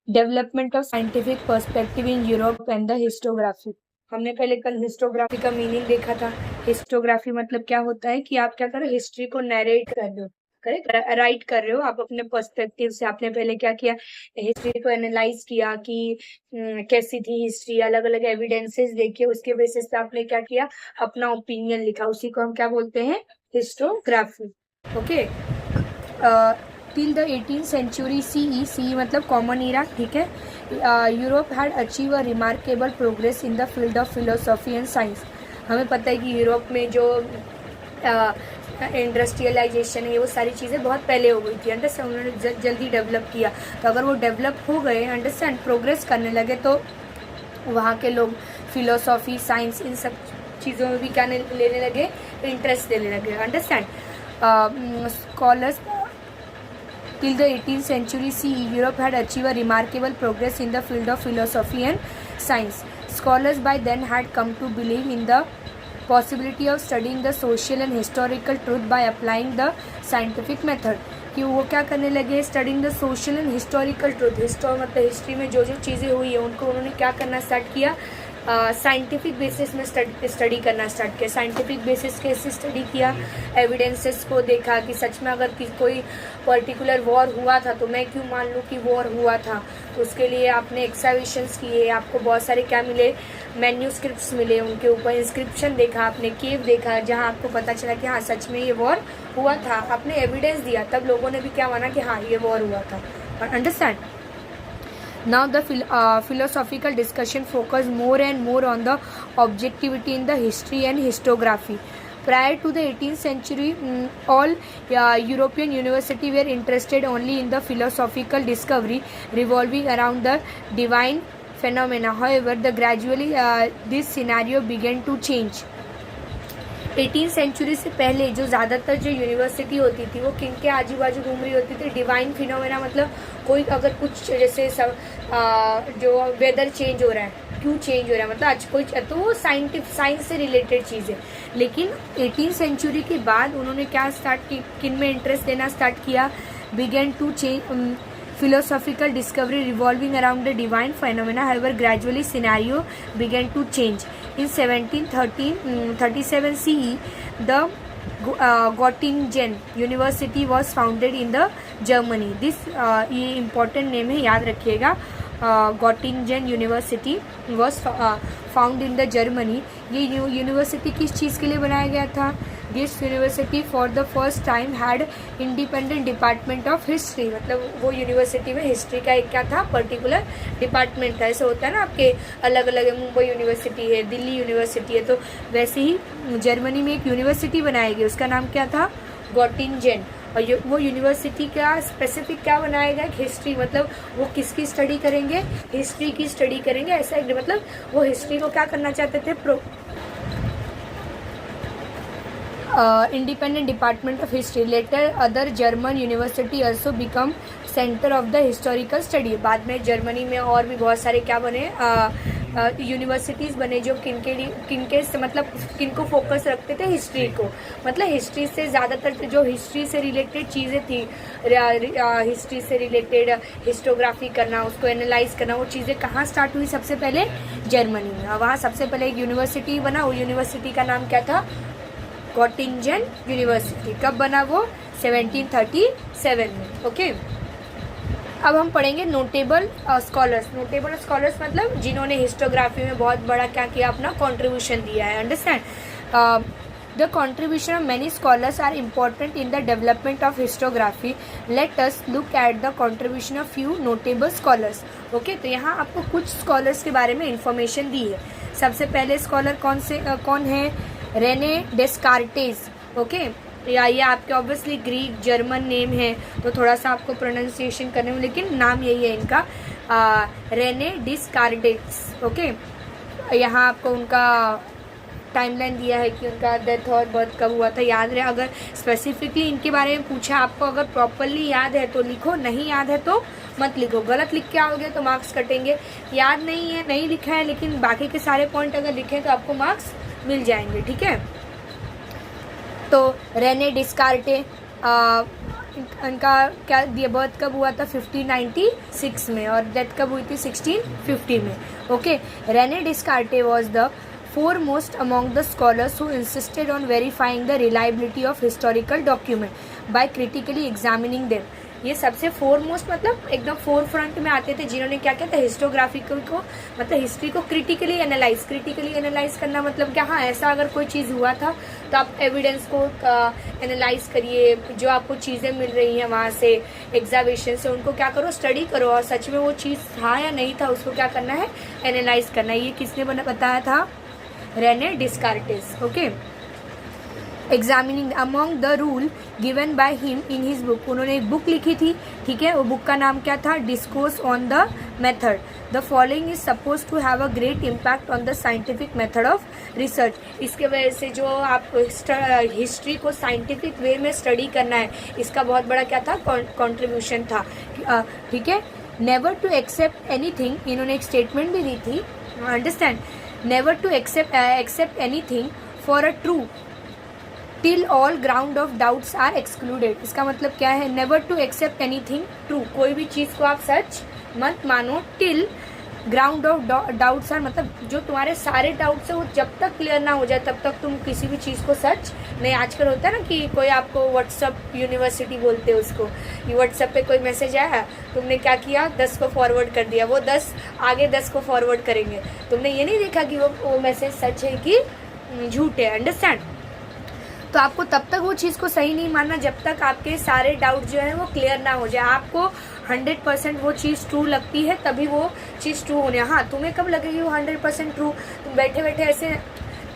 Development of scientific perspective in Europe and the historiography. हमने पहले कल हिस्टोग्राफी का मीनिंग देखा था। हिस्टोग्राफी मतलब क्या होता है कि आप क्या करो, हिस्ट्री को नरेट कर रहे हो, करेक्ट, राइट कर रहे हो आप अपने पर्सपेक्टिव से। आपने पहले क्या किया, हिस्ट्री को एनालाइज किया कि कैसी थी हिस्ट्री, अलग अलग एविडेंसेस देखे, उसके बेसिस पे आपने क्या किया, अपना ओपिनियन लिखा। उसी को हम क्या बोलते हैं, historiography. Okay, till the 18th century CE, CE मतलब कॉमन ईरा, ठीक है। Europe had achieve a remarkable progress in the field of philosophy and science. हमें पता है कि यूरोप में जो इंडस्ट्रियलाइजेशन है, वो सारी चीज़ें बहुत पहले हो गई थी, अंडरस्टैंड। उन्होंने जल्दी डेवलप किया, तो अगर वो डेवलप हो गए, अंडरस्टैंड, प्रोग्रेस करने लगे, तो वहाँ के लोग फिलोसॉफी, साइंस, इन सब चीज़ों में भी क्या लेने लगे, इंटरेस्ट लेने लगे, understand. Scholars till the 18th century CE, Europe had achieved a remarkable progress in the field of philosophy and science. Scholars by then had come to believe in the possibility of studying the social and historical truth by applying the scientific method. कि वो क्या करने लगे, studying the social and historical truth. मतलब history में जो जो चीज़ें हुई है उनको उन्होंने क्या करना स्टार्ट किया, साइंटिफिक बेसिस में स्टडी करना स्टार्ट किया। साइंटिफिक बेसिस कैसे स्टडी किया, एविडेंसेस को देखा कि सच में अगर कोई पर्टिकुलर वॉर हुआ था तो मैं क्यों मान लूँ कि वॉर हुआ था। तो उसके लिए आपने एक्साविशंस किए, आपको बहुत सारे क्या मिले, मैन्यूस्क्रिप्ट्स मिले, उनके ऊपर इंस्क्रिप्शन देखा, आपने केव देखा जहाँ आपको पता चला कि हाँ सच में ये वॉर हुआ था। आपने एविडेंस दिया, तब लोगों ने भी क्या माना कि हाँ ये वॉर हुआ था, understand. Now the philosophical discussion focused more and more on the objectivity in the history and historiography. Prior to the 18th century, all European universities were interested only in the philosophical discovery revolving around the divine phenomena. However, gradually this scenario began to change. 18th century से पहले जो ज़्यादातर जो university होती थी वो किन के आजू बाजू घूम रही होती थी, डिवाइन फिनोमेना, मतलब कोई अगर कुछ जैसे सब जो वेदर चेंज हो रहा है, क्यों चेंज हो रहा है, मतलब आज कोई, तो वो साइंस से रिलेटेड चीज़ है। लेकिन 18th सेंचुरी के बाद उन्होंने क्या स्टार्ट की, किन में इंटरेस्ट देना स्टार्ट किया, began to change philosophical discovery revolving around the divine phenomena. However, gradually scenario began to change. In 1737 CE, the Göttingen University was founded in the Germany. This ये important name है, याद रखिएगा। Göttingen University was found in the Germany. ये university किस चीज़ के लिए बनाया गया था? This university for the first time had independent department of history. मतलब वो यूनिवर्सिटी में हिस्ट्री का एक क्या था, पर्टिकुलर डिपार्टमेंट था। ऐसे होता है ना, आपके अलग अलग, मुंबई यूनिवर्सिटी है, दिल्ली यूनिवर्सिटी है, तो वैसे ही जर्मनी में एक यूनिवर्सिटी बनाई गई, उसका नाम क्या था, गोटिंजन। और वो यूनिवर्सिटी का स्पेसिफिक क्या बनाया गया, हिस्ट्री, मतलब वो किसकी स्टडी करेंगे, हिस्ट्री की स्टडी करेंगे। ऐसा मतलब वो हिस्ट्री को क्या करना चाहते थे, independent department of history. Later other German university also become center of the historical study. बाद में जर्मनी में और भी बहुत सारे क्या बने, यूनिवर्सिटीज़ बने जो किनके से मतलब किनको फोकस रखते थे, हिस्ट्री को। मतलब हिस्ट्री से ज़्यादातर जो हिस्ट्री से रिलेटेड चीज़ें थी, हिस्ट्री से रिलेटेड हिस्टोग्राफी करना, उसको एनालाइज करना, वो चीज़ें कहाँ स्टार्ट हुई, सबसे पहले जर्मनी में। वहाँ सबसे पहले एक यूनिवर्सिटी बना, वो यूनिवर्सिटी का नाम क्या था, गोटिंजन यूनिवर्सिटी। कब बना वो, 1737 में। ओके, अब हम पढ़ेंगे नोटेबल स्कॉलर्स। नोटेबल स्कॉलर्स मतलब जिन्होंने हिस्टोग्राफी में बहुत बड़ा क्या किया, अपना कंट्रीब्यूशन दिया है, understand. The contribution of many scholars are important in the development of historiography. Let us look at the contribution of few notable scholars. Okay, तो यहाँ आपको कुछ स्कॉलर्स के बारे में इंफॉर्मेशन दी है। सबसे पहले स्कॉलर कौन है, रेने डेस्कार्टेज। ओके, या ये आपके ऑब्वियसली ग्रीक जर्मन नेम है, तो थोड़ा सा आपको प्रोनाउंसिएशन करने में, लेकिन नाम यही है इनका, रेने डेस्कार्टेज। ओके, यहाँ आपको उनका टाइमलाइन दिया है कि उनका डेथ और बर्थ कब हुआ था, याद रहे। अगर स्पेसिफिकली इनके बारे में पूछा आपको, अगर प्रॉपरली याद है तो लिखो, नहीं याद है तो मत लिखो। गलत लिख के आओगे तो मार्क्स कटेंगे। याद नहीं है, नहीं लिखा है, लेकिन बाकी के सारे पॉइंट अगर लिखे तो आपको मार्क्स मिल जाएंगे, ठीक है। तो रेने डिस्कार्टे इनका क्या दिया, बर्थ कब हुआ था 1596 में और डेथ कब हुई थी 1650 में। Okay, Rene Descartes was the foremost among the scholars who insisted on verifying the reliability of historical document by critically examining them। ये सबसे फोरमोस्ट मतलब एकदम फोर फ्रंट में आते थे जिन्होंने क्या किया था, हिस्टोग्राफिकल को मतलब हिस्ट्री को क्रिटिकली एनालाइज करना मतलब क्या, हाँ ऐसा अगर कोई चीज़ हुआ था तो आप एविडेंस को एनालाइज करिए, जो आपको चीज़ें मिल रही हैं वहाँ से एग्जामिनेशन से उनको क्या करो, स्टडी करो और सच में वो चीज़ था या नहीं था उसको क्या करना है, एनालाइज करना है। ये किसने बताया था, Rene Descartes. Okay, examining among the rule given by him in his book, उन्होंने एक बुक लिखी थी, ठीक है, वो बुक का नाम क्या था, discourse on the method. The following is suppose to have a great impact on the scientific method of research. इसके वजह से जो आप हिस्ट्री को साइंटिफिक वे में स्टडी करना है, इसका बहुत बड़ा क्या था, कॉन्ट्रीब्यूशन था, ठीक है। नेवर टू एक्सेप्ट एनीथिंग, इन्होंने एक स्टेटमेंट भी दी थी, understand, never to accept anything for a true till all ground of doubts are excluded. इसका मतलब क्या है, never to accept anything true, कोई भी चीज़ को आप सच मत मानो, till ground of doubts are मतलब जो तुम्हारे सारे डाउट्स है वो जब तक क्लियर ना हो जाए तब तक तुम किसी भी चीज़ को सच नहीं। आजकल होता है ना कि कोई आपको व्हाट्सअप यूनिवर्सिटी बोलते हैं उसको, ये व्हाट्सअप पे कोई मैसेज आया, तुमने क्या किया, 10 को फॉरवर्ड कर दिया, वो 10 आगे 10 को फॉरवर्ड करेंगे, तुमने ये नहीं देखा कि वो मैसेज सच है कि झूठ है, अंडरस्टैंड। तो आपको तब तक वो चीज़ को सही नहीं मानना जब तक आपके सारे डाउट जो है वो क्लियर ना हो जाए। आपको 100% वो चीज़ ट्रू लगती है तभी वो चीज़ ट्रू होने, हाँ तुम्हें कब लगेगी वो 100% ट्रू, तुम बैठे बैठे ऐसे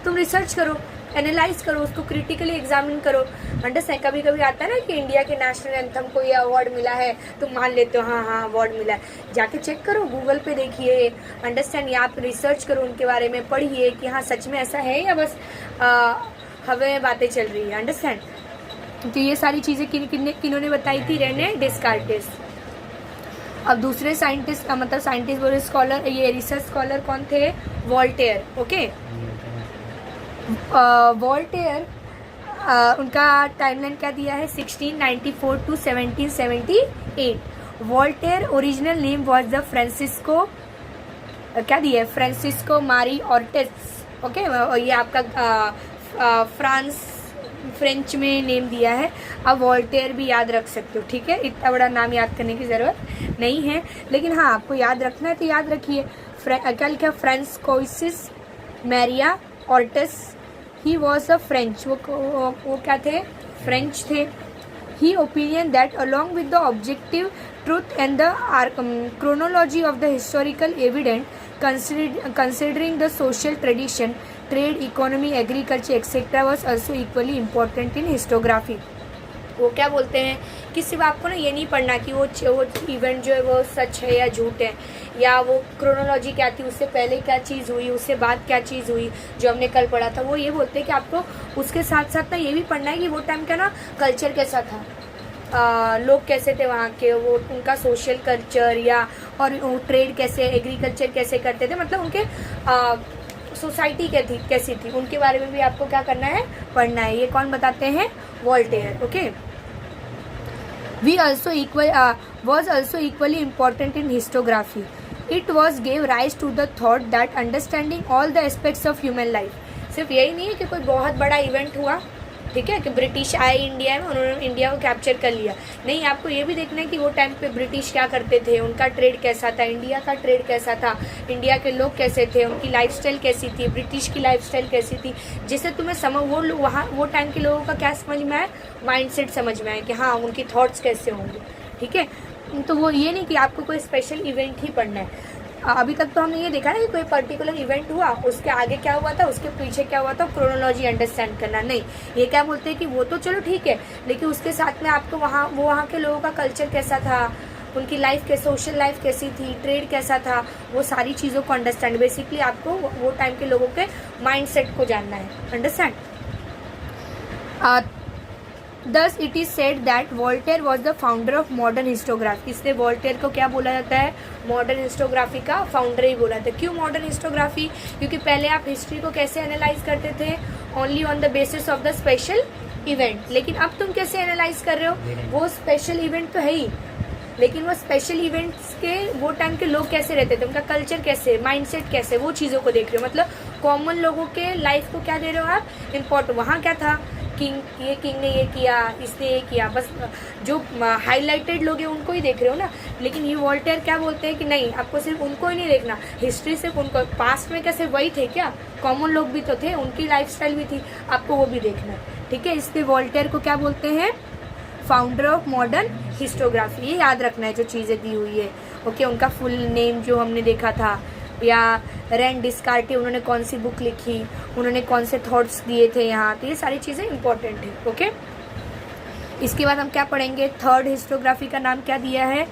तुम रिसर्च करो, एनालाइज करो, उसको क्रिटिकली एग्जामिन करो, अंडरस्टैंड। कभी कभी आता है ना कि इंडिया के नेशनल एंथम को ये अवार्ड मिला है, तुम मान लेते हो हाँ अवार्ड मिला है, जाके चेक करो, गूगल पे देखिए, अंडरस्टैंड, या आप रिसर्च करो उनके बारे में, पढ़िए कि हाँ सच में ऐसा है या बस हवा में बातें चल रही है, अंडरस्टैंड। तो ये सारी चीज़ें किन्होंने बताई थी, रेने डिस्कार्टेस। अब दूसरे साइंटिस्ट मतलब साइंटिस्ट बोले स्कॉलर, ये रिसर्च स्कॉलर कौन थे, वॉल्टेयर। ओके, वॉल्टेयर उनका टाइमलाइन क्या दिया है, 1694 to 1778। Voltaire original name was the Francisco, क्या दिया है, फ्रांसिस्को मारी ऑर्टेस। ओके, ये आपका फ्रेंच में नेम दिया है, अब वॉल्टेयर भी याद रख सकते हो, ठीक है, इतना बड़ा नाम याद करने की ज़रूरत नहीं है, लेकिन हाँ आपको याद रखना है तो याद रखिए। क्या लिखा, फ्रांसिस्कोइस मैरिया ऑर्टेस, ही वॉज अ फ्रेंच, वो क्या थे, फ्रेंच थे। He opinion that along with the objective truth and the chronology of the historical evidence, considering the social tradition, trade, economy, agriculture, etc. was also equally important in historiography। वो क्या बोलते हैं कि सिर्फ आपको ना ये नहीं पढ़ना कि वो इवेंट जो है वो सच है या झूठ है, या वो क्रोनोलॉजी क्या थी, उससे पहले क्या चीज़ हुई, उससे बाद क्या चीज़ हुई, जो हमने कल पढ़ा था। वो ये बोलते हैं कि आपको उसके साथ साथ ना ये भी पढ़ना है कि वो टाइम का ना कल्चर कैसा था, लोग कैसे थे वहाँ के, वो उनका सोशल कल्चर या और ट्रेड कैसे, एग्रीकल्चर कैसे करते थे, मतलब उनके सोसाइटी कैसी थी, उनके बारे में भी आपको क्या करना है, पढ़ना है। ये कौन बताते हैं, Voltaire. Okay, we also was also equally important in historiography. It was gave rise to the thought that understanding all the aspects of human life, सिर्फ यही नहीं है कि कोई बहुत बड़ा इवेंट हुआ, ठीक है, कि ब्रिटिश आए इंडिया में, उन्होंने इंडिया को कैप्चर कर लिया, नहीं, आपको ये भी देखना है कि वो टाइम पे ब्रिटिश क्या करते थे, उनका ट्रेड कैसा था, इंडिया का ट्रेड कैसा था, इंडिया के लोग कैसे थे, उनकी लाइफस्टाइल कैसी थी, ब्रिटिश की लाइफस्टाइल कैसी थी, जिससे तुम्हें वो टाइम के लोगों का क्या समझ में आए, माइंडसेट समझ में आए कि हाँ उनकी थॉट्स कैसे होंगे, ठीक है। तो वो ये नहीं कि आपको कोई स्पेशल इवेंट ही पढ़ना है। अभी तक तो हमने ये देखा ना कि कोई पर्टिकुलर इवेंट हुआ, उसके आगे क्या हुआ था, उसके पीछे क्या हुआ था, क्रोनोलॉजी अंडरस्टैंड करना, नहीं, ये क्या बोलते हैं कि वो तो चलो ठीक है, लेकिन उसके साथ में आपको वहाँ के लोगों का कल्चर कैसा था, उनकी लाइफ कैसे, सोशल लाइफ कैसी थी, ट्रेड कैसा था, वो सारी चीज़ों को अंडरस्टैंड, बेसिकली आपको वो टाइम के लोगों के माइंडसेट को जानना है, understand. Thus it is said that Voltaire was the founder of modern historiography। इसलिए वॉल्टेयर को क्या बोला जाता है, मॉडर्न हिस्टोग्राफी का फाउंडर ही बोला जाता है। क्यों मॉडर्न हिस्टोग्राफी, क्योंकि पहले आप हिस्ट्री को कैसे एनालाइज करते थे, only on the basis of the special event. लेकिन अब तुम कैसे एनालाइज कर रहे हो, वो स्पेशल इवेंट तो है ही, लेकिन वो स्पेशल इवेंट्स के वो टाइम के लोग कैसे रहते थे, उनका कल्चर कैसे, माइंडसेट कैसे, वो चीज़ों को देख रहे हो। मतलब कॉमन लोगों के लाइफ को क्या दे रहे हो आप, इम्पोर्टेंट। वहाँ क्या था, किंग ने ये किया, इसने ये किया, बस जो हाईलाइटेड लोग हैं उनको ही देख रहे हो ना। लेकिन ये वॉल्टेयर क्या बोलते हैं कि नहीं, आपको सिर्फ उनको ही नहीं देखना, हिस्ट्री सिर्फ उनको, पास्ट में क्या सिर्फ वही थे क्या, कॉमन लोग भी तो थे, उनकी लाइफस्टाइल भी थी, आपको वो भी देखना है। ठीक है, इसलिए वॉल्टेयर को क्या बोलते हैं, फाउंडर ऑफ मॉडर्न हिस्टोग्राफी। ये याद रखना है जो चीज़ें दी हुई है। ओके, उनका फुल नेम जो हमने देखा था, या रैन डिस्कार्टी उन्होंने कौन सी बुक लिखी, उन्होंने कौन से थॉट्स दिए थे यहाँ, तो ये सारी चीज़ें इंपॉर्टेंट है। ओके, इसके बाद हम क्या पढ़ेंगे, थर्ड हिस्टोग्राफी का नाम क्या दिया है,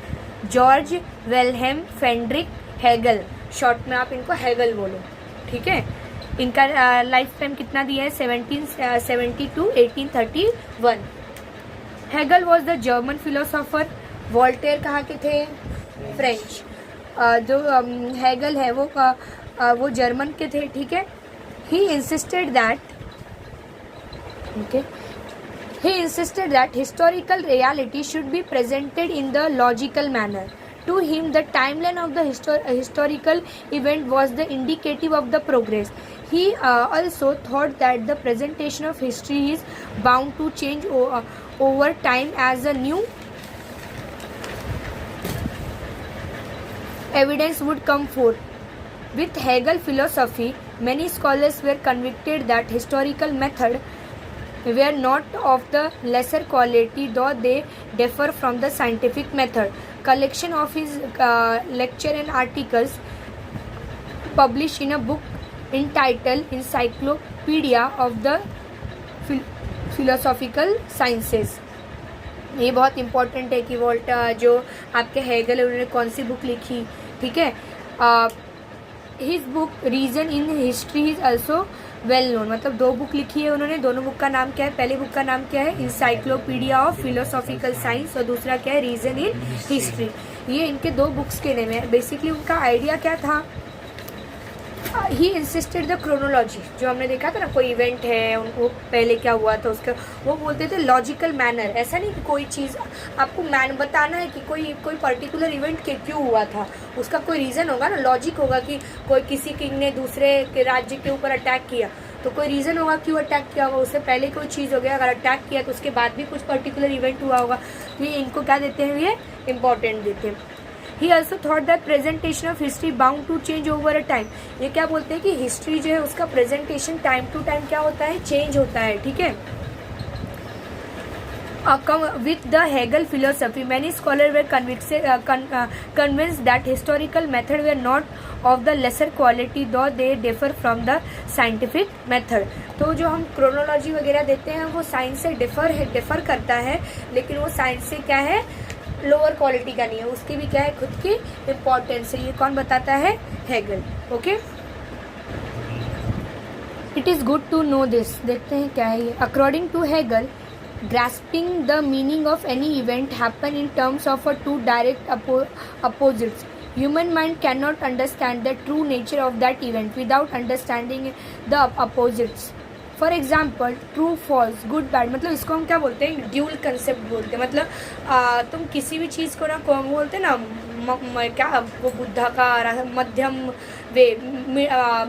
जॉर्ज वेलहेम फ्रेडरिक हेगल, शॉर्ट में आप इनको हेगल बोलो। ठीक है, इनका लाइफ टाइम कितना दिया है, 1770 to 1831। Hegel was the German philosopher. Voltaire कहाँ के थे, फ्रेंच। जो हेगल है वो जर्मन के थे। ठीक है, he insisted that historical reality should be presented in the logical manner. To him, the timeline of the historical event was the indicative of the progress. He also thought that the presentation of history is bound to change over time as a new evidence would come forth. With Hegel philosophy, many scholars were convinced that historical methods were not of the lesser quality, though they differ from the scientific method. Collection of his lecture and articles published in a book entitled Encyclopedia of the Philosophical Sciences. ये बहुत important है कि जो आपके Hegel है उन्होंने कौन सी book लिखी. ठीक है, his book reason in history is also well known. मतलब 2 बुक लिखी है उन्होंने, दोनों बुक का नाम क्या है, पहली बुक का नाम क्या है, इंसाइक्लोपीडिया ऑफ फिलोसॉफिकल साइंस, और दूसरा क्या है, रीजन इन हिस्ट्री. ये इनके 2 बुक्स के नेम है. बेसिकली उनका आइडिया क्या था, ही इंसिस्टेड द क्रोनोलॉजी. जो हमने देखा था ना, कोई इवेंट है, उनको पहले क्या हुआ था उसका, वो बोलते थे लॉजिकल मैनर. ऐसा नहीं कि कोई चीज़ आपको बताना है कि कोई पर्टिकुलर इवेंट के क्यों हुआ था, उसका कोई रीज़न होगा ना, लॉजिक होगा कि कोई किसी किंग ने दूसरे के राज्य के ऊपर अटैक किया तो कोई रीज़न होगा क्यों अटैक किया होगा, उससे पहले कोई चीज़ हो गया, अगर अटैक किया तो उसके बाद भी कुछ पर्टिकुलर इवेंट हुआ होगा. तो ये इनको क्या देते हैं, ये इंपॉर्टेंट देते हैं. He also thought that presentation of history bound to change over a time. ये क्या बोलते हैं कि हिस्ट्री जो है उसका प्रेजेंटेशन टाइम टू टाइम क्या होता है, चेंज होता है. ठीक है, with the Hegel philosophy, many scholars were convinced that historical methods were not of the lesser quality, though they differ from the scientific method. तो जो हम क्रोनोलॉजी वगैरह देते हैं वो साइंस से डिफर करता है, लेकिन वो साइंस से क्या है, लोअर क्वालिटी का नहीं है, उसकी भी क्या है, खुद की इम्पोर्टेंस है. ये कौन बताता है, Hegel. Okay, it is good to know this. देखते हैं क्या है ये. According to Hegel, grasping the meaning of any event happen in terms of a 2 direct opposites. Human mind cannot understand the true nature of that event without understanding the opposites. For example, true false, good bad, मतलब इसको हम क्या बोलते हैं, dual concept बोलते हैं. मतलब तुम किसी भी चीज़ को ना बोलते हैं ना, क्या वो बुद्धा का मध्यम वे,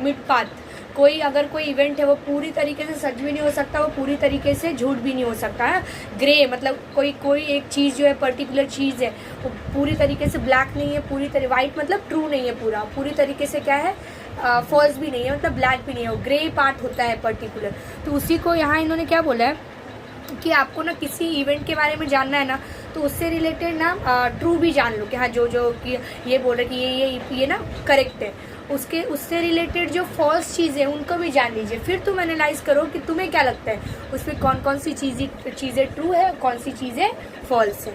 मिड पाथ. अगर कोई इवेंट है वो पूरी तरीके से सच भी नहीं हो सकता, वो पूरी तरीके से झूठ भी नहीं हो सकता है. ग्रे मतलब कोई एक चीज़ जो है, पर्टिकुलर चीज़ है, वो पूरी तरीके से ब्लैक नहीं है, वाइट मतलब ट्रू नहीं है, पूरी तरीके से क्या है, फॉल्स भी नहीं है, मतलब ब्लैक भी नहीं है, वो ग्रे पार्ट होता है पर्टिकुलर. तो उसी को यहाँ इन्होंने क्या बोला है कि आपको ना किसी इवेंट के बारे में जानना है ना, तो उससे रिलेटेड ना ट्रू भी जान लो कि हाँ जो कि ये बोल रहे कि ये ना करेक्ट है. उससे रिलेटेड जो फॉल्स चीज़ें उनको भी जान लीजिए. फिर तुम एनालाइज करो कि तुम्हें क्या लगता है उसमें कौन सी चीज़ें ट्रू है, कौन सी चीज़ें फॉल्स है.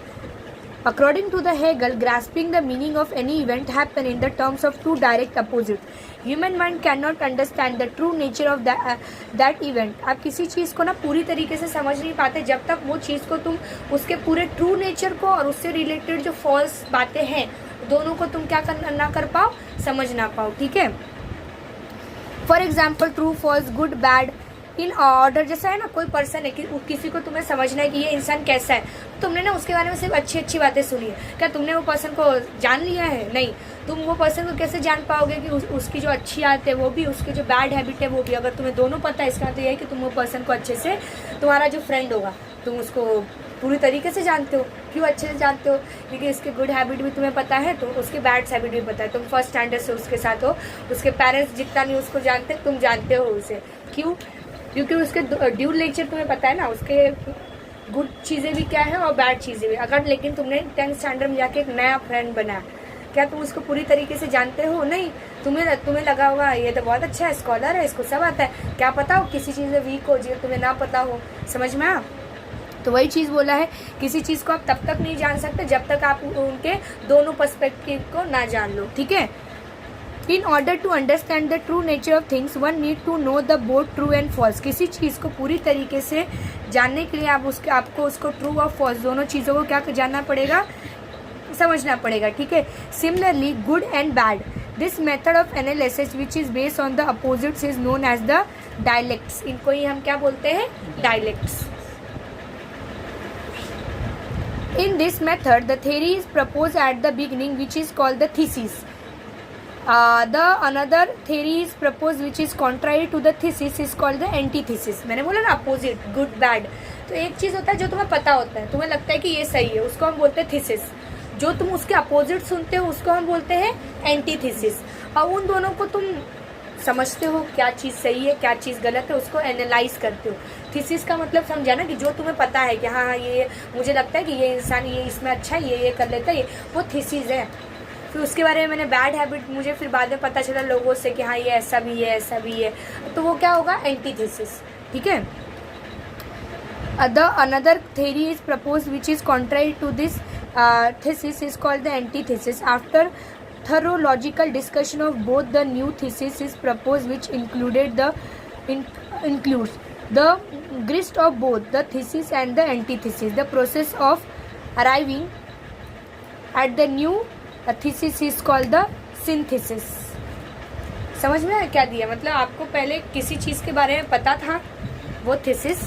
According to the Hegel, grasping the meaning of any event happen in the terms of 2 direct opposites. Human mind cannot understand the true nature of that event. आप किसी चीज़ को ना पूरी तरीके से समझ नहीं पाते जब तक वो चीज़ को तुम उसके पूरे ट्रू नेचर को और उससे रिलेटेड जो फॉल्स बातें हैं दोनों को तुम क्या ना कर पाओ, समझ ना पाओ. ठीक है, for example, true false, good bad, in order. जैसा है ना, कोई पर्सन है कि किसी को तुम्हें समझना है कि ये इंसान कैसा है, तुमने ना उसके बारे में सिर्फ अच्छी अच्छी बातें सुनी है। क्या तुमने वो पर्सन को जान लिया है? नहीं। तुम वो पर्सन को कैसे जान पाओगे कि उसकी जो अच्छी आदत है वो भी, उसकी जो बैड हैबिट है वो भी। अगर तुम्हें दोनों पता है, इसका मतलब यह है कि तुम वो पर्सन को अच्छे से, तुम्हारा जो फ्रेंड होगा तुम उसको पूरी तरीके से जानते हो। क्यों अच्छे से जानते हो? क्योंकि इसके गुड हैबिट भी तुम्हें पता है, तो उसके बैड हैबिट भी पता है। तुम फर्स्ट स्टैंडर्ड से उसके साथ हो, उसके पेरेंट्स जितना नहीं उसको जानते, तुम जानते हो उसे। क्यों? क्योंकि उसके ड्यूल नेचर तुम्हें पता है ना, उसके गुड चीज़ें भी क्या है और बैड चीज़ें भी। अगर लेकिन तुमने 10th स्टैंडर्ड में जाके एक नया फ्रेंड बनाया, क्या तुम उसको पूरी तरीके से जानते हो? नहीं। तुम्हें लगा होगा ये तो बहुत अच्छा है, स्कॉलर है, इसको सब आता है। क्या पता हो किसी चीज़ में वीक हो जो तुम्हें ना पता हो। समझ में आया? तो वही चीज़ बोला है, किसी चीज़ को आप तब तक नहीं जान सकते जब तक आप उनके दोनों पर्सपेक्टिव को ना जान लो। ठीक है। In order to understand the true nature of things one need to know the both true and false. किसी चीज़ को पूरी तरीके से जानने के लिए आपको उसको ट्रू और फॉल्स दोनों चीज़ों को क्या जानना पड़ेगा, समझना पड़ेगा। ठीक है। Similarly good and bad, this method of analysis which is based on the opposites is known as the dialects. इनको ही हम क्या बोलते हैं? Dialects. In this method, the theory is proposed at the beginning, which is called the thesis. The another theory is proposed, which is contrary to the thesis, is called the antithesis. मैंने बोला ना opposite, good, bad. तो एक चीज़ होता है जो तुम्हें पता होता है, तुम्हें लगता है कि ये सही है, उसको हम बोलते हैं thesis. जो तुम उसके अपोजिट सुनते हो उसको हम बोलते हैं एंटीथीसिस। और उन दोनों को तुम समझते हो क्या चीज़ सही है क्या चीज़ गलत है, उसको एनालाइज करते हो। थीसिस का मतलब समझा ना, कि जो तुम्हें पता है कि हाँ ये मुझे लगता है कि ये इंसान ये इसमें अच्छा है, ये कर लेता है, ये वो थीसिस है। फिर उसके बारे में मैंने बैड हैबिट मुझे फिर बाद में पता चला लोगों से कि हाँ ये ऐसा भी है ऐसा भी है, तो वो क्या होगा? एंटीथीसिस। ठीक है। Another theory is proposed which is contrary to this thesis is called the antithesis. After thorough logical discussion of both, the new thesis is proposed which includes the gist of both the thesis and the antithesis. The process of arriving at the new thesis is called the synthesis. समझ में आया क्या दिया? मतलब आपको पहले किसी चीज़ के बारे में पता था, वो थीसिस,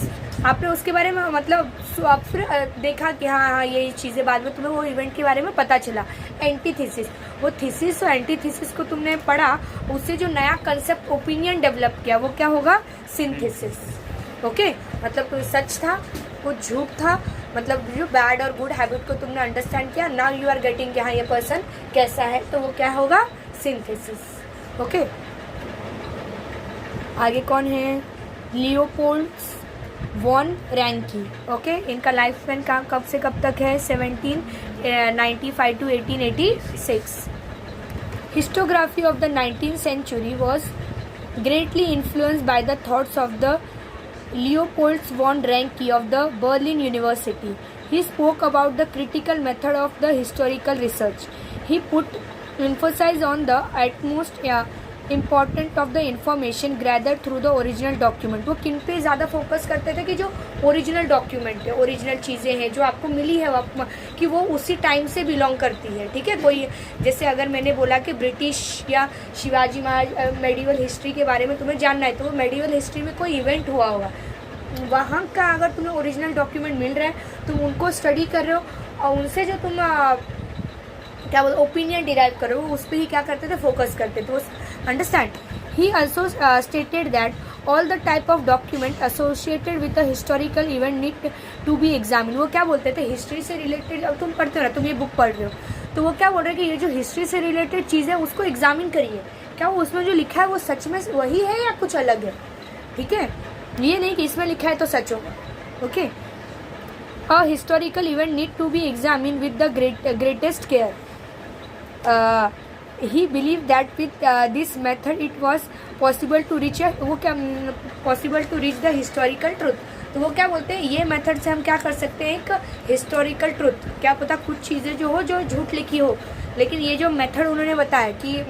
आपने उसके बारे में मतलब आप फिर देखा कि हाँ ये चीज़ें, बाद में तुम्हें वो इवेंट के बारे में पता चला, एंटीथीसिस। वो थीसिस और एंटीथीसिस को तुमने पढ़ा, उससे जो नया कंसेप्ट ओपिनियन डेवलप किया वो क्या होगा? सिंथेसिस। ओके। मतलब कोई सच था कुछ झूठ था, मतलब जो बैड और गुड हैबिट को तुमने अंडरस्टैंड किया, नाउ यू आर गेटिंग कि हाँ ये पर्सन कैसा है, तो वो क्या होगा? सिंथेसिस। ओके। आगे कौन है? Leopold von Ranke. ओके। इनका लाइफ स्पैन कब से कब तक है? 1795 to 1886। Historiography of the 19th century was greatly influenced by the thoughts of the Leopold von Ranke of the Berlin University. He spoke about the critical method of the historical research. He put emphasis on the utmost important of the information gather through the original document. वो किन पे ज़्यादा focus करते थे? कि जो original document है, original चीज़ें हैं जो आपको मिली है कि वो उसी टाइम से बिलोंग करती है। ठीक है। कोई जैसे अगर मैंने बोला कि ब्रिटिश या शिवाजी महाराज मेडिवल हिस्ट्री के बारे में तुम्हें जानना है, तो वो मेडिवल हिस्ट्री में कोई इवेंट हुआ होगा, वहाँ का अगर तुम्हें ओरिजिनल डॉक्यूमेंट मिल रहा है, तुम उनको स्टडी कर रहे हो और उनसे जो तुम क्या बोलते ओपिनियन डिराइव कर रहे हो, उस पर ही क्या करते थे? फोकस करते थे। Understand? He also stated that all the type of document associated with the historical event need to be examine. वो क्या बोलते थे? हिस्ट्री से रिलेटेड, अब तुम पढ़ते हो ना, तुम ये बुक पढ़ रहे हो, तो वो क्या बोल रहे हैं कि ये जो हिस्ट्री से रिलेटेड चीज़ है उसको एग्जामिन करिए, क्या वो उसमें जो लिखा है वो सच में वही है या कुछ अलग है। ठीक है। ये नहीं कि इसमें लिखा है तो सच होगा। Okay. A historical event need to be examine with the greatest care. he believed that with this method it was possible to reach the historical truth। तो वो क्या बोलते हैं? ये मेथड से हम क्या कर सकते हैं? एक हिस्टोरिकल ट्रुथ। क्या पता कुछ चीज़ें जो हो जो झूठ लिखी हो, लेकिन ये जो मेथड उन्होंने बताया कि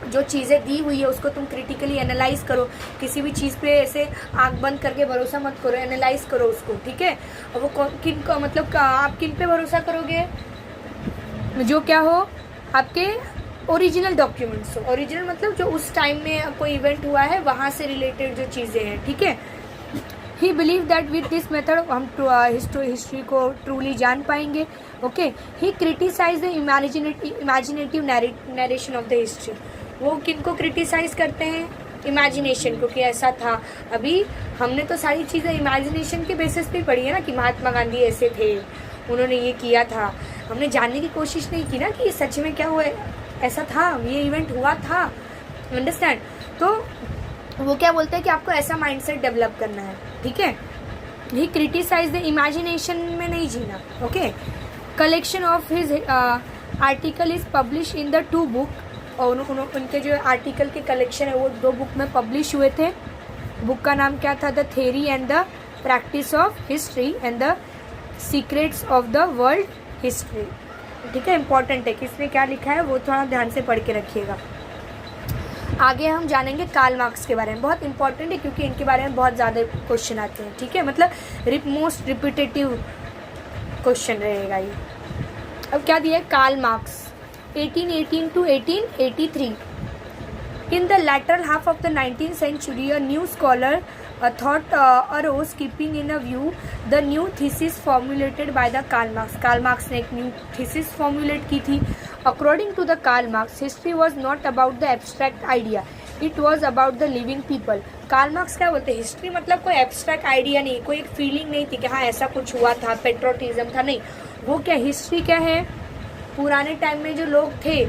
जो चीज़ें दी हुई है उसको तुम क्रिटिकली एनालाइज करो, किसी भी चीज़ पे ऐसे आँख बंद करके भरोसा मत करो, एनालाइज करो उसको। ठीक है। और वो किन को मतलब आप किन पे भरोसा करोगे? जो क्या हो आपके ओरिजिनल डॉक्यूमेंट्स हो। ओरिजिनल मतलब जो उस टाइम में कोई इवेंट हुआ है वहाँ से रिलेटेड जो चीज़ें हैं। ठीक है। He believe that with this method हम हिस्ट्री को ट्रूली जान पाएंगे। Okay, he criticise the imaginative narration of the history. वो किनको क्रिटिसाइज करते हैं? इमेजिनेशन को, कि ऐसा था। अभी हमने तो सारी चीज़ें इमेजिनेशन के बेसिस पे पढ़ी है ना, कि महात्मा गांधी ऐसे थे, उन्होंने ये किया था। हमने जानने की कोशिश नहीं की ना कि सच में क्या हुआ, ऐसा था, ये इवेंट हुआ था। अंडरस्टैंड? तो वो क्या बोलते हैं कि आपको ऐसा माइंडसेट डेवलप करना है, ठीक है। ही क्रिटिसाइज द इमेजिनेशन में नहीं जीना। Okay, collection of his article is publish in the 2 book, और उनके जो आर्टिकल के कलेक्शन है वो 2 बुक में पब्लिश हुए थे। बुक का नाम क्या था? The theory and the practice of history and the secrets of the world history. ठीक है, इंपॉर्टेंट है कि इसमें क्या लिखा है, वो थोड़ा ध्यान से पढ़ के रखिएगा। आगे हम जानेंगे कार्ल मार्क्स के बारे में। बहुत इंपॉर्टेंट है क्योंकि इनके बारे में बहुत ज़्यादा क्वेश्चन आते हैं। ठीक है, मतलब मोस्ट रिपीटेटिव क्वेश्चन रहेगा ये। अब क्या दिया है? Karl Marx 1818 to 1883। In the latter half of the 19th century, a new scholar thought arose, keeping in a view the new thesis formulated by the Karl Marx. Karl Marx ने एक new thesis formulate की थी। According to the Karl Marx, history was not about the abstract idea, it was about the living people. Karl Marx क्या बोलते हैं? History मतलब कोई abstract idea नहीं, कोई एक फीलिंग नहीं थी कि हाँ ऐसा कुछ हुआ था, पेट्रोटिज्म था, नहीं। वो क्या, हिस्ट्री क्या है? पुराने टाइम में जो लोग थे,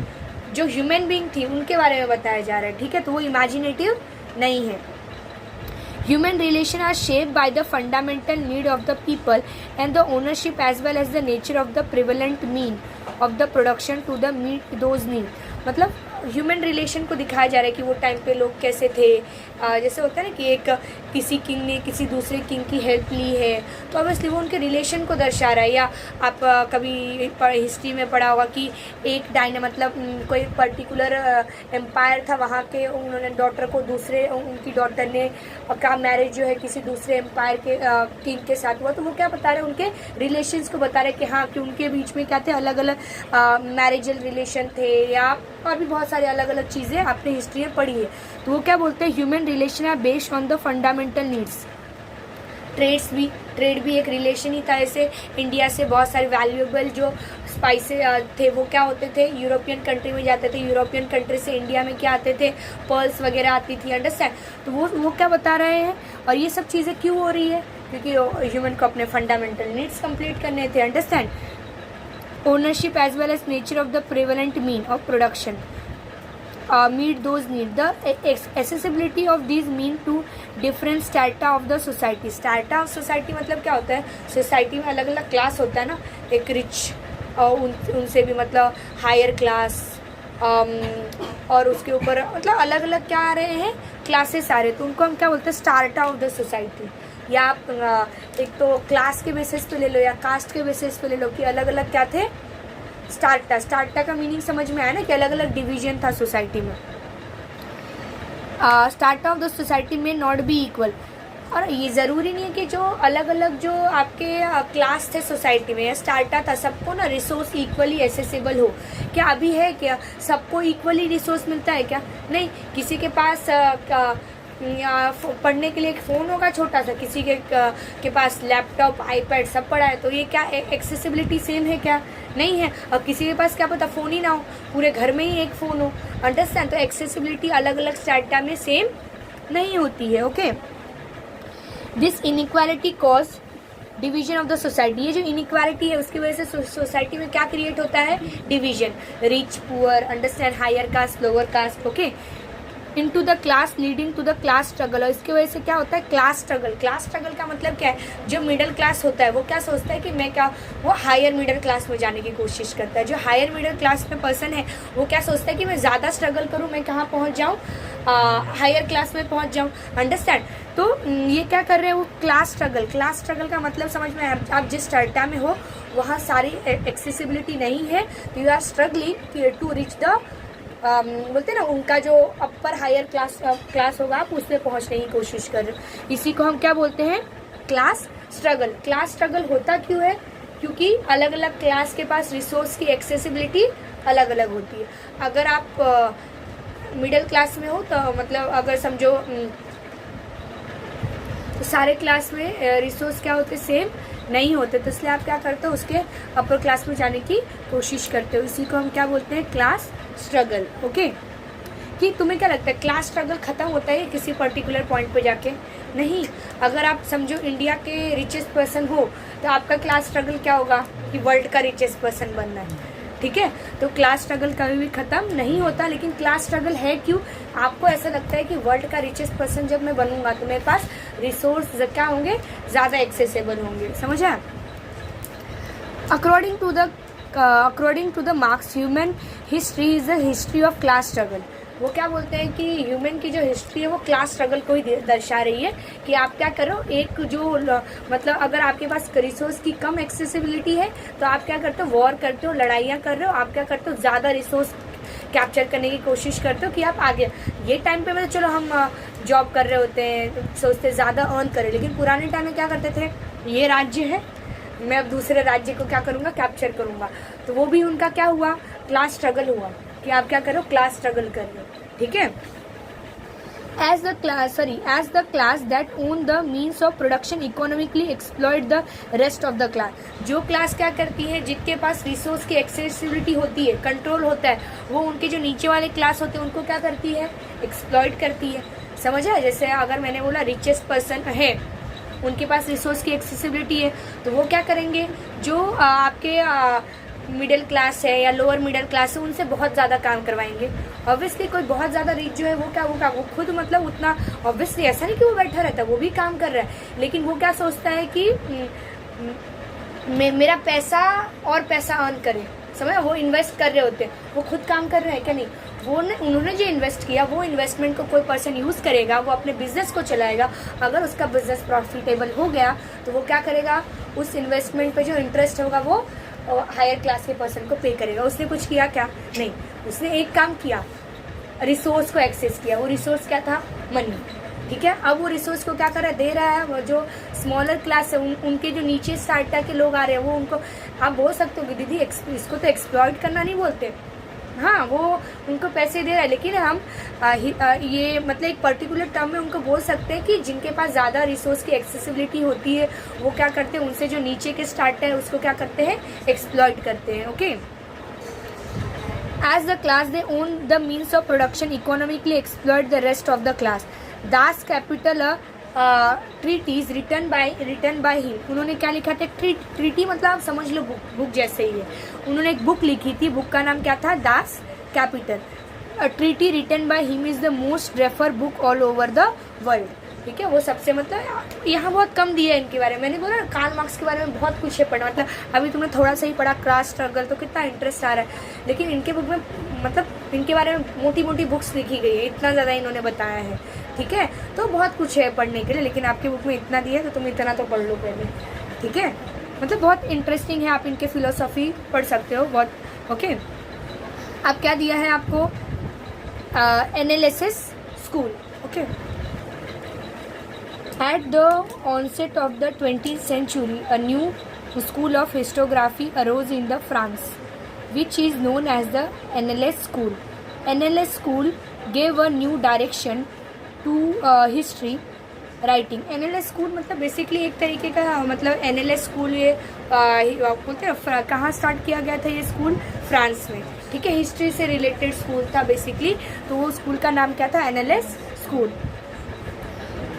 जो ह्यूमन बीइंग थी, उनके बारे में बताया जा रहा है। ठीक है, तो वो इमेजिनेटिव नहीं है। Human relation are shaped by the fundamental need of the people and the ownership as well as the nature of the prevalent mean of the production to the meet those need. मतलब human relation को दिखाया जा रहा है कि वो time पे लोग कैसे थे। जैसे होता है ना कि एक किसी किंग ने किसी दूसरे किंग की हेल्प ली है, तो ऑब्वियसली वो उनके रिलेशन को दर्शा रहा है। या आप कभी हिस्ट्री में पढ़ा होगा कि एक मतलब कोई पर्टिकुलर एम्पायर था, वहाँ के उन्होंने डॉटर को दूसरे, उनकी डॉटर ने का मैरिज जो है किसी दूसरे एम्पायर के किंग के साथ हुआ, तो वो क्या बता रहे हैं? उनके रिलेशंस को बता रहे हैं कि हाँ, कि उनके बीच में क्या थे, अलग अलग मैरिजल रिलेशन थे, या और भी बहुत सारी अलग अलग चीज़ें आपने हिस्ट्री में पढ़ी है। तो वो क्या बोलते हैं? Human relation are based on the fundamental needs. Trade भी एक रिलेशन ही था। ऐसे इंडिया से बहुत सारे वैल्यूएबल जो स्पाइसेस थे वो क्या होते थे? यूरोपियन कंट्री में जाते थे। यूरोपियन कंट्री से इंडिया में क्या आते थे? पर्ल्स वगैरह आती थी। अंडरस्टैंड? तो वो क्या बता रहे हैं? और ये सब चीज़ें क्यों हो रही है? क्योंकि ह्यूमन को अपने फंडामेंटल नीड्स कंप्लीट करने थे। Understand? Ownership as well as nature of the prevalent mean of production meet those need, the accessibility of these mean to different strata of the society. strata of society मतलब क्या होता है? Society में अलग अलग class होता है ना, एक रिच और उनसे भी मतलब हायर क्लास, और उसके ऊपर मतलब अलग अलग क्या आ रहे हैं? क्लासेस आ रहे हैं। तो उनको हम क्या बोलते हैं? स्टार्टा ऑफ द सोसाइटी। या आप एक तो क्लास के बेसिस पे ले लो या कास्ट के बेसिस पे ले लो कि अलग अलग क्या थे? स्टार्टा का मीनिंग समझ में आया ना कि अलग अलग डिवीजन था सोसाइटी में। स्टार्टा ऑफ द सोसाइटी में नॉट बी इक्वल। और ये ज़रूरी नहीं है कि जो अलग अलग जो आपके क्लास थे सोसाइटी में या स्टार्टा था, सबको ना रिसोर्स इक्वली एसेसिबल हो। क्या अभी है क्या सबको इक्वली रिसोर्स मिलता है? क्या नहीं। किसी के पास पढ़ने के लिए एक फ़ोन होगा छोटा सा, किसी के पास लैपटॉप, आईपैड सब पड़ा है, तो ये क्या एक्सेसिबिलिटी सेम है? क्या नहीं है। अब किसी के पास क्या पता फ़ोन ही ना हो, पूरे घर में ही एक फ़ोन हो। अंडरस्टैंड? तो एक्सेसिबिलिटी अलग अलग स्ट्रैटा में सेम नहीं होती है। Okay, this inequality cause division of the society. ये जो इनइक्वालिटी है उसकी वजह से सोसाइटी में क्या क्रिएट होता है? Division, rich poor, understand, higher caste, lower caste. Okay, into the class leading to the class struggle. और इसकी वजह से क्या होता है? Class struggle. क्लास स्ट्रगल का मतलब क्या है? जो मिडिल क्लास होता है वो क्या सोचता है कि मैं क्या, वो हायर मिडिल क्लास में जाने की कोशिश करता है। जो हायर मिडिल क्लास में पर्सन है वो क्या सोचता है कि मैं ज़्यादा स्ट्रगल करूँ, मैं कहाँ पहुँच जाऊँ? हायर क्लास में पहुँच जाऊँ। अंडरस्टैंड? तो ये क्या कर रहे हैं? वो क्लास स्ट्रगल। क्लास स्ट्रगल का मतलब समझ में आया? आप जिस स्ट्रैटा में हो वहाँ सारी एक्सेसिबिलिटी नहीं है, तो you are struggling to reach the बोलते हैं ना, उनका जो अपर हायर क्लास होगा आप उसमें पहुंचने की कोशिश कर रहे हो। इसी को हम क्या बोलते हैं? Class struggle. क्लास स्ट्रगल होता क्यों है? क्योंकक्योंकि अलग अलग क्लास के पास रिसोर्स की एक्सेसिबिलिटी अलग अलग होती है। अगर आप मिडिल क्लास में हो तो मतलब अगर समझो सारे क्लास में रिसोर्स क्या होते, सेम नहीं होते, तो इसलिए आप क्या करते हो, उसके अपर क्लास में जाने की कोशिश करते हो। इसी को हम क्या बोलते हैं, क्लास स्ट्रगल। ओके, कि तुम्हें क्या लगता है क्लास स्ट्रगल खत्म होता है किसी पर्टिकुलर पॉइंट पे जाके? नहीं। अगर आप समझो इंडिया के रिचेस्ट पर्सन हो तो आपका क्लास स्ट्रगल क्या होगा कि वर्ल्ड का रिचेस्ट पर्सन बनना है, ठीक है। तो क्लास स्ट्रगल कभी भी खत्म नहीं होता, लेकिन क्लास स्ट्रगल है क्यों? आपको ऐसा लगता है कि वर्ल्ड का रिचेस्ट पर्सन जब मैं बनूंगा तो मेरे पास रिसोर्स क्या होंगे, ज़्यादा एक्सेसिबल होंगे, समझा? According to the Marx, human history is the history of class struggle. वो क्या बोलते हैं कि ह्यूमन की जो हिस्ट्री है वो क्लास स्ट्रगल को ही दर्शा रही है, कि आप क्या करो, एक जो मतलब अगर आपके पास रिसोर्स की कम एक्सेसिबिलिटी है तो आप क्या करते हो, वॉर करते हो, लड़ाइयाँ कर रहे हो, आप क्या करते हो, ज़्यादा रिसोर्स कैप्चर करने की कोशिश करते हो कि आप आगे। ये टाइम पे मतलब चलो हम जॉब कर रहे होते हैं, सोचते ज़्यादा अर्न करें, लेकिन पुराने टाइम में क्या करते थे, ये राज्य है, मैं अब दूसरे राज्य को क्या करूँगा, कैप्चर करूँगा। तो वो भी उनका क्या हुआ, क्लास स्ट्रगल हुआ, कि आप क्या करो, क्लास स्ट्रगल कर रहे हो, ठीक है। as the class that own the means of production economically exploit the rest of the class। जो क्लास क्या करती है, जिनके पास रिसोर्स की एक्सेसिबिलिटी होती है, कंट्रोल होता है, वो उनके जो नीचे वाले क्लास होते हैं उनको क्या करती है, एक्सप्लॉइट करती है, समझा? जैसे अगर मैंने बोला रिचेस्ट पर्सन है, उनके पास रिसोर्स की एक्सेसिबिलिटी है, तो वो क्या करेंगे, जो आपके मिडिल क्लास है या लोअर मिडिल क्लास है उनसे बहुत ज़्यादा काम करवाएंगे। ऑब्वियसली कोई बहुत ज़्यादा रिच जो है वो खुद मतलब उतना, ऑब्वियसली ऐसा नहीं कि वो बैठा रहता है, वो भी काम कर रहा है, लेकिन वो क्या सोचता है कि मेरा पैसा और पैसा अर्न करे, समझ? वो इन्वेस्ट कर रहे होते हैं, वो खुद काम कर रहे हैं क्या? नहीं, उन्होंने जो इन्वेस्ट किया वो इन्वेस्टमेंट को कोई पर्सन यूज़ करेगा, वो अपने बिजनेस को चलाएगा। अगर उसका बिजनेस प्रॉफिटेबल हो गया तो वो क्या करेगा, उस इन्वेस्टमेंट पे जो इंटरेस्ट होगा वो हायर क्लास के पर्सन को पे करेगा। उसने कुछ किया क्या? नहीं, उसने एक काम किया, रिसोर्स को एक्सेस किया। वो रिसोर्स क्या था? मनी, ठीक है। अब वो रिसोर्स को क्या कर रहा है, दे रहा है। वो जो स्मॉलर क्लास है उनके जो नीचे स्टार्टर के लोग आ रहे हैं वो उनको, आप बोल सकते हो कि दीदी इसको तो एक्सप्लॉइट करना नहीं बोलते, हाँ, वो उनको पैसे दे रहा है, लेकिन हम ये मतलब एक पर्टिकुलर टर्म में उनको बोल सकते हैं कि जिनके पास ज़्यादा रिसोर्स की एक्सेसिबिलिटी होती है वो क्या करते हैं, उनसे जो नीचे के स्टार्टर है उसको क्या करते हैं, एक्सप्लॉइट करते हैं। Okay, as the class they own the means of production economically exploit the rest of the class. Das Kapital treatise written by him. उन्होंने क्या लिखा था? ट्रीटी मतलब आप समझ लो बुक जैसे ही है। उन्होंने एक बुक लिखी थी, बुक का नाम क्या था? Das Kapital. Treaty written by him is the most refer book all over the world, ठीक है। वो सबसे मतलब यहाँ बहुत कम दिया है इनके बारे में। मैंने बोला कार्ल मार्क्स के बारे में बहुत कुछ है पढ़ा, मतलब अभी तुमने थोड़ा सा ही पढ़ा क्लास स्ट्रगल तो कितना इंटरेस्ट आ रहा है, लेकिन इनके बुक में मतलब इनके बारे में मोटी मोटी बुक्स लिखी गई है, इतना ज़्यादा इन्होंने बताया है, ठीक है। तो बहुत कुछ है पढ़ने के लिए, लेकिन आपकी बुक में इतना दिया है तो तुम इतना तो पढ़ लो पहले, ठीक है। मतलब बहुत इंटरेस्टिंग है, आप इनके फिलोसफी पढ़ सकते हो बहुत। ओके, अब क्या दिया है आपको? Analysis school. Okay, at the onset of the 20th century a new school of historiography arose in the France, which is known as the NLS school. NLS school gave a new direction to history writing। NLS school मतलब basically एक तरीके का मतलब NLS school ये बोलते हैं कहाँ start किया गया था ये स्कूल? फ्रांस में, ठीक है। हिस्ट्री से रिलेटेड स्कूल था बेसिकली, तो वो स्कूल का नाम क्या था? NLS school.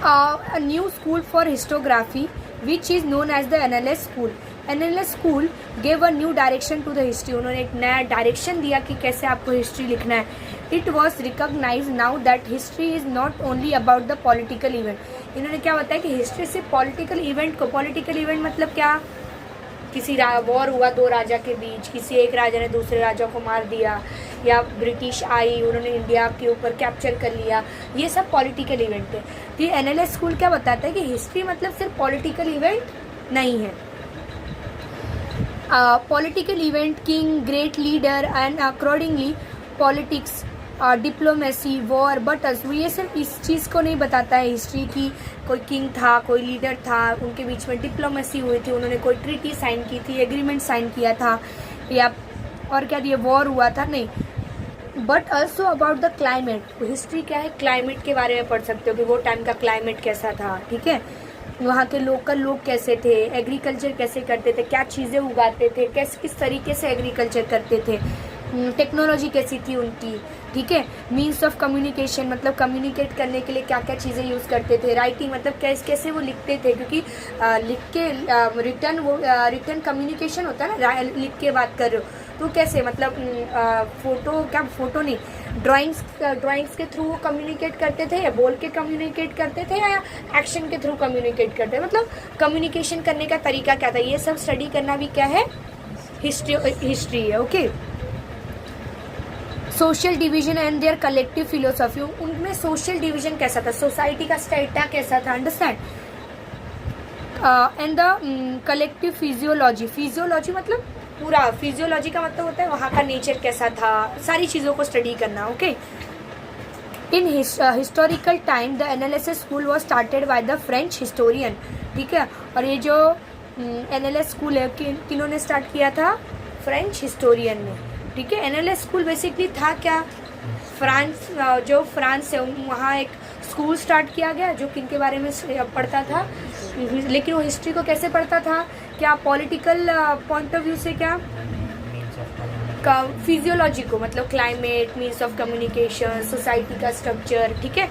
A new school for historiography which is known as the NLS school. NLS school gave a new direction to the history। उन्होंने एक नया डायरेक्शन दिया कि कैसे आपको हिस्ट्री लिखना है। It was recognized now that history is not only about the political event। इन्होंने क्या बताया कि हिस्ट्री से पॉलिटिकल इवेंट को, पॉलिटिकल इवेंट मतलब क्या? किसी वॉर हुआ दो राजा के बीच, किसी एक राजा ने दूसरे राजा को मार दिया, या ब्रिटिश आई उन्होंने इंडिया के ऊपर कैप्चर कर लिया, ये सब पॉलिटिकल इवेंट है। तो ये NLS स्कूल क्या बताता है कि हिस्ट्री मतलब सिर्फ पॉलिटिकल इवेंट नहीं है। Political event, king, great leader and accordingly politics, diplomacy, war, battles, ये सिर्फ इस चीज़ को नहीं बताता है हिस्ट्री की कोई किंग था, कोई लीडर था, उनके बीच में डिप्लोमेसी हुई थी, उन्होंने कोई ट्रीटी साइन की थी, एग्रीमेंट साइन किया था, या और क्या दिया, वॉर हुआ था, नहीं। But also about the climate. History क्या है? क्लाइमेट के बारे में पढ़ सकते हो कि वो टाइम का क्लाइमेट कैसा था, ठीक है। वहाँ के लोकल लोग कैसे थे, एग्रीकल्चर कैसे करते थे, क्या चीज़ें उगाते थे, किस तरीके से एग्रीकल्चर करते थे, टेक्नोलॉजी कैसी थी उनकी, ठीक है। मीन्स ऑफ कम्युनिकेशन मतलब कम्युनिकेट करने के लिए क्या क्या चीज़ें यूज़ करते थे। राइटिंग मतलब कैसे वो लिखते थे, क्योंकि लिख के रिटर्न कम्युनिकेशन होता है ना, लिख के बात कर रहे हो तो कैसे, मतलब फोटो नहीं, ड्राइंग्स के थ्रू वो कम्युनिकेट करते थे, या बोल के कम्युनिकेट करते थे, या एक्शन के थ्रू कम्युनिकेट करते थे, मतलब कम्युनिकेशन करने का तरीका क्या था, ये सब स्टडी करना भी क्या है, हिस्ट्री है। Okay. Social division and their collective philosophy, उनमें सोशल डिवीजन कैसा था, सोसाइटी का स्टेटा कैसा था, understand. And the collective physiology मतलब पूरा, फिजियोलॉजी का मतलब होता है वहाँ का नेचर कैसा था, सारी चीज़ों को स्टडी करना। Okay. In historical time the analysis school was started by the French historian, ठीक है। और ये जो एनालिसिस स्कूल है किन्होंने स्टार्ट किया था, फ्रेंच हिस्टोरियन ने, ठीक है। एनालिसिस स्कूल बेसिकली था क्या, फ्रांस है वहाँ एक स्कूल स्टार्ट किया गया जो किन के बारे में पढ़ता था, लेकिन वो हिस्ट्री को कैसे पढ़ता था, क्या पॉलिटिकल पॉइंट ऑफ व्यू से, क्या फिजियोलॉजी को, मतलब climate, means of communication, society का स्ट्रक्चर, ठीक है।